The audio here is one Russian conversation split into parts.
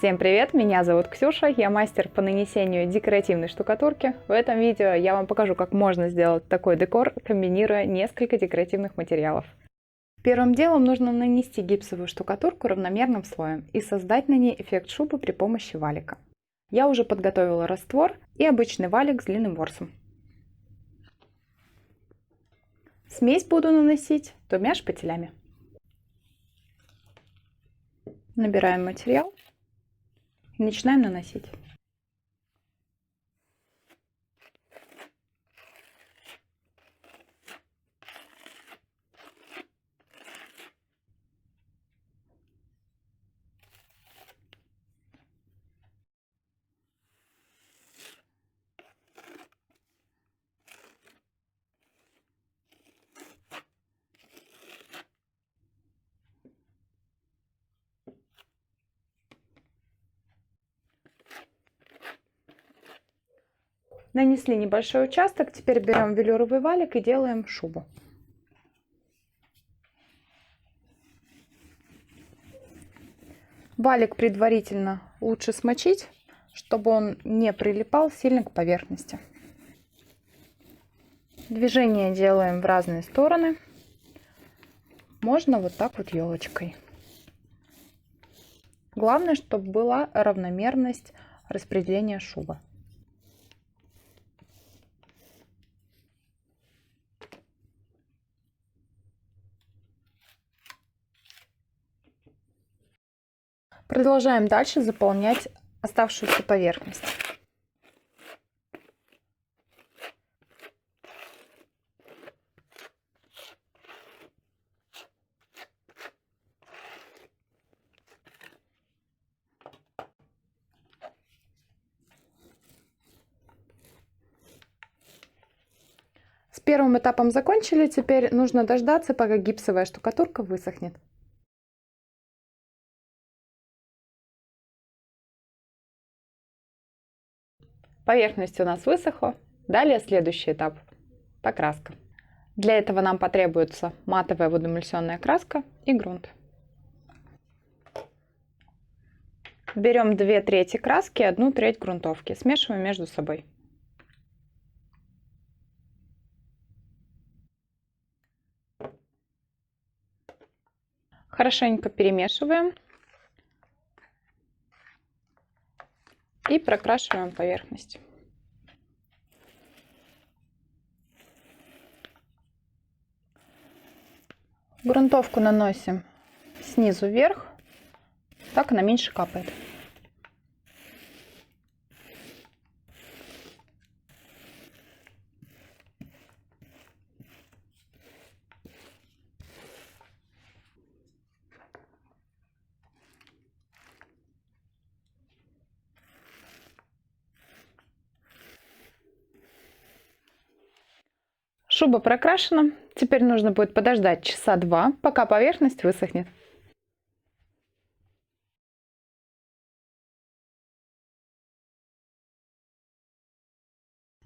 Всем привет, меня зовут Ксюша, я мастер по нанесению декоративной штукатурки. В этом видео я вам покажу, как можно сделать такой декор, комбинируя несколько декоративных материалов. Первым делом нужно нанести гипсовую штукатурку равномерным слоем и создать на ней эффект шубы при помощи валика. Я уже подготовила раствор и обычный валик с длинным ворсом. Смесь буду наносить двумя шпателями. Набираем материал и начинаем наносить. Нанесли небольшой участок, теперь берем велюровый валик и делаем шубу. Валик предварительно лучше смочить, чтобы он не прилипал сильно к поверхности. Движение делаем в разные стороны. Можно вот так вот елочкой. Главное, чтобы была равномерность распределения шубы. Продолжаем дальше заполнять оставшуюся поверхность. С первым этапом закончили, теперь нужно дождаться, пока гипсовая штукатурка высохнет. Поверхность у нас высохла. Далее следующий этап – покраска. Для этого нам потребуется матовая водоэмульсионная краска и грунт. Берем 2/3 краски и 1/3 грунтовки. Смешиваем между собой. Хорошенько перемешиваем и прокрашиваем поверхность. Грунтовку наносим снизу вверх, так она меньше капает. Шуба прокрашена. Теперь нужно будет подождать часа 2, пока поверхность высохнет.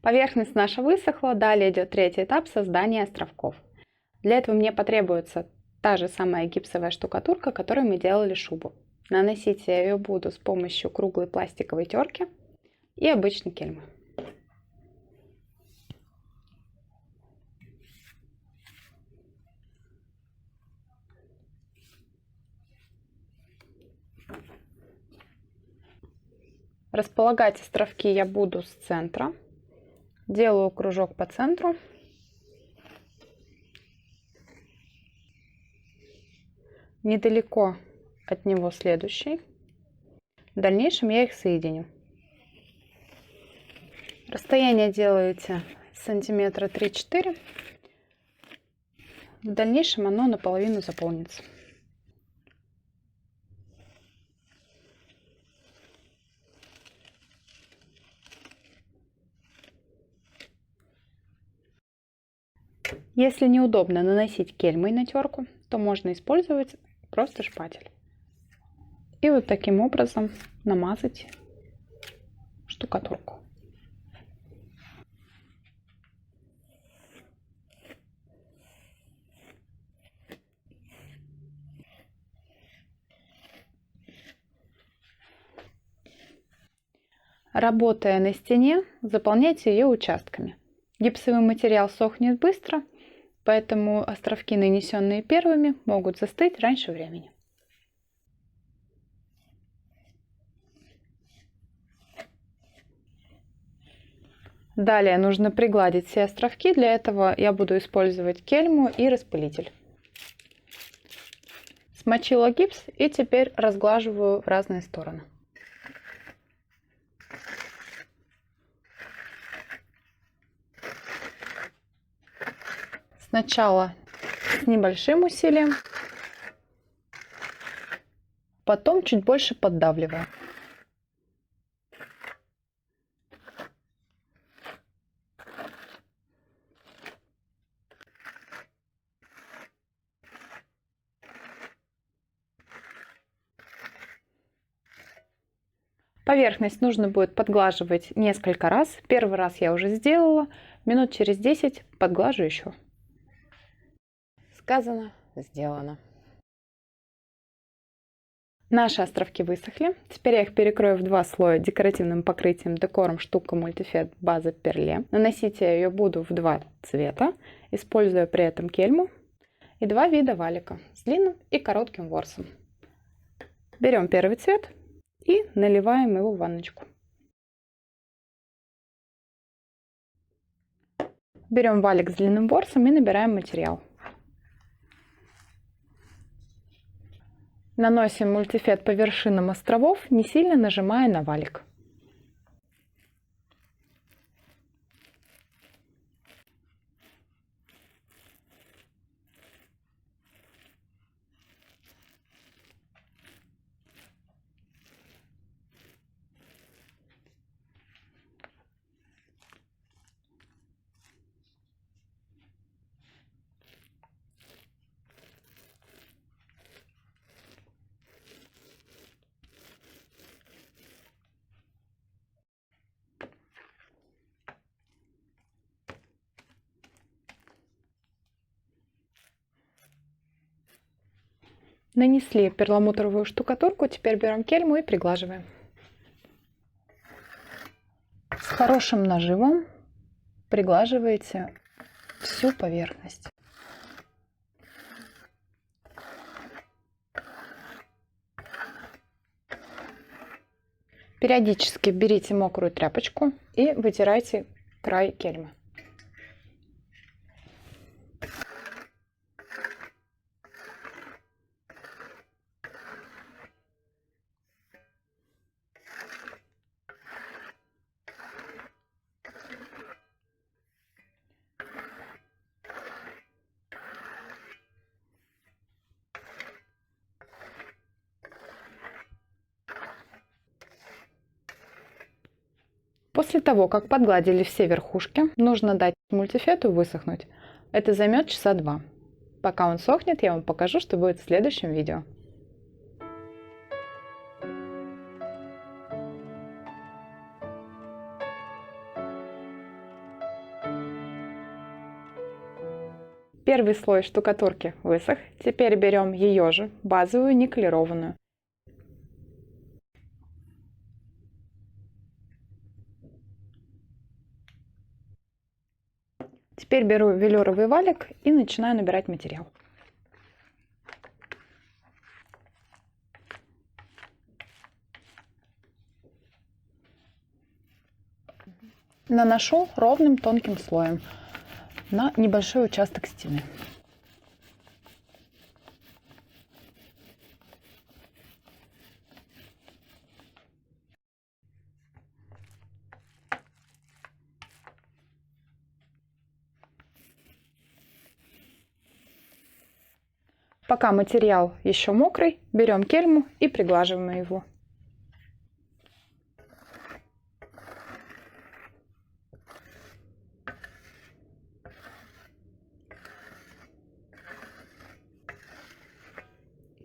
Поверхность наша высохла. Далее идет третий этап создания островков. Для этого мне потребуется та же самая гипсовая штукатурка, которой мы делали шубу. Наносить я ее буду с помощью круглой пластиковой терки и обычной кельмы. Располагать островки я буду с центра. Делаю кружок по центру. Недалеко от него следующий. В дальнейшем я их соединю. Расстояние делаете сантиметра 3-4. В дальнейшем оно наполовину заполнится. Если неудобно наносить кельмой на терку, то можно использовать просто шпатель. И вот таким образом намазать штукатурку. Работая на стене, заполняйте ее участками. Гипсовый материал сохнет быстро, поэтому островки, нанесенные первыми, могут застыть раньше времени. Далее нужно пригладить все островки. Для этого я буду использовать кельму и распылитель. Смочила гипс и теперь разглаживаю в разные стороны. Сначала с небольшим усилием, потом чуть больше поддавливаю. Поверхность нужно будет подглаживать несколько раз. Первый раз я уже сделала. Минут через 10 подглажу еще. Сказано, сделано. Наши островки высохли. Теперь я их перекрою в два слоя декоративным покрытием декором штука мультифет база Перле. Наносить я ее буду в два цвета, используя при этом кельму и два вида валика с длинным и коротким ворсом. Берем первый цвет и наливаем его в ванночку. Берем валик с длинным ворсом и набираем материал. Наносим мультифет по вершинам островов, не сильно нажимая на валик. Нанесли перламутровую штукатурку, теперь берем кельму и приглаживаем. С хорошим нажимом приглаживаете всю поверхность. Периодически берите мокрую тряпочку и вытирайте край кельмы. После того, как подгладили все верхушки, нужно дать мультифету высохнуть. Это займет часа 2. Пока он сохнет, я вам покажу, что будет в следующем видео. Первый слой штукатурки высох. Теперь берем ее же, базовую, никелированную. Теперь беру велюровый валик и начинаю набирать материал. Наношу ровным тонким слоем на небольшой участок стены. Пока материал еще мокрый, берем кельму и приглаживаем его.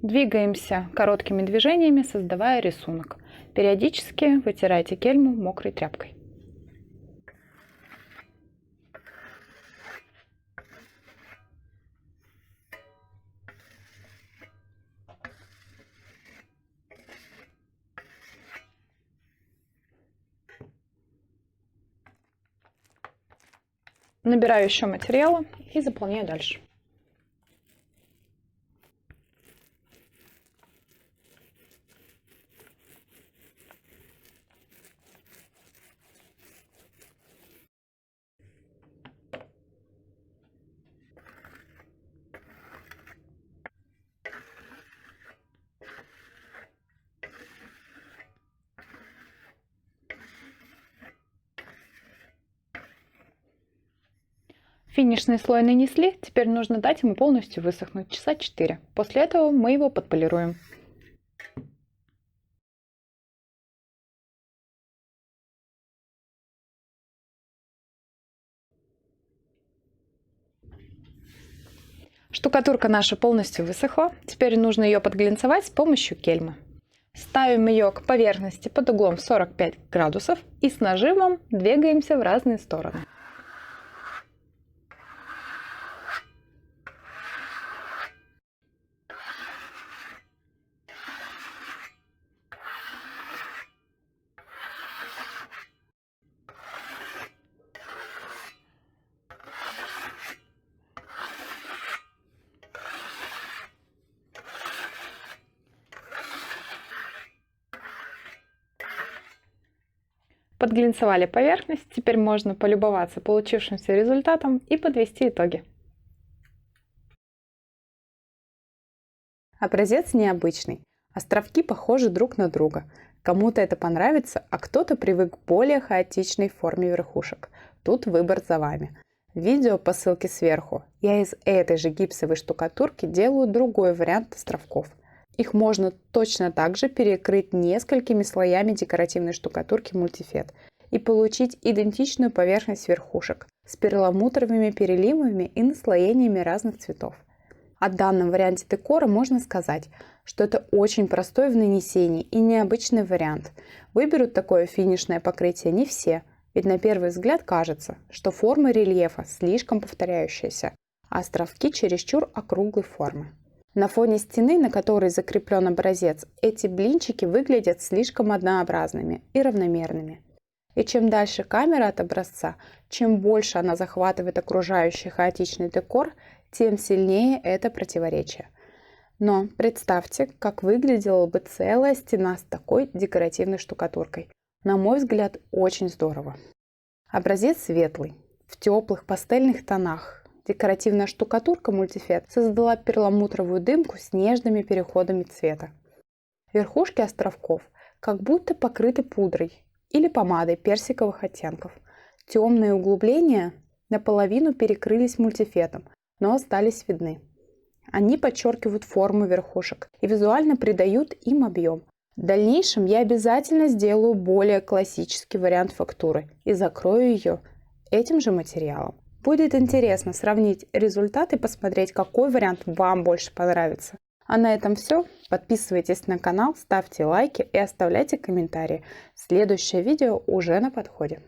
Двигаемся короткими движениями, создавая рисунок. Периодически вытирайте кельму мокрой тряпкой. Набираю еще материала и заполняю дальше. Финишный слой нанесли, теперь нужно дать ему полностью высохнуть, часа 4. После этого мы его подполируем. Штукатурка наша полностью высохла, теперь нужно ее подглинцевать с помощью кельмы. Ставим ее к поверхности под углом 45 градусов и с нажимом двигаемся в разные стороны. Подглинцевали поверхность, теперь можно полюбоваться получившимся результатом и подвести итоги. Образец необычный. Островки похожи друг на друга. Кому-то это понравится, а кто-то привык к более хаотичной форме верхушек. Тут выбор за вами. Видео по ссылке сверху. Я из этой же гипсовой штукатурки делаю другой вариант островков. Их можно точно так же перекрыть несколькими слоями декоративной штукатурки мультифет и получить идентичную поверхность верхушек с перламутровыми переливами и наслоениями разных цветов. О данном варианте декора можно сказать, что это очень простой в нанесении и необычный вариант. Выберут такое финишное покрытие не все, ведь на первый взгляд кажется, что форма рельефа слишком повторяющаяся, а островки чересчур округлой формы. На фоне стены, на которой закреплен образец, эти блинчики выглядят слишком однообразными и равномерными. И чем дальше камера от образца, чем больше она захватывает окружающий хаотичный декор, тем сильнее это противоречие. Но представьте, как выглядела бы целая стена с такой декоративной штукатуркой. На мой взгляд, очень здорово. Образец светлый, в теплых пастельных тонах. Декоративная штукатурка мультифет создала перламутровую дымку с нежными переходами цвета. Верхушки островков как будто покрыты пудрой или помадой персиковых оттенков. Темные углубления наполовину перекрылись мультифетом, но остались видны. Они подчеркивают форму верхушек и визуально придают им объем. В дальнейшем я обязательно сделаю более классический вариант фактуры и закрою ее этим же материалом. Будет интересно сравнить результаты и посмотреть, какой вариант вам больше понравится. А на этом все. Подписывайтесь на канал, ставьте лайки и оставляйте комментарии. Следующее видео уже на подходе.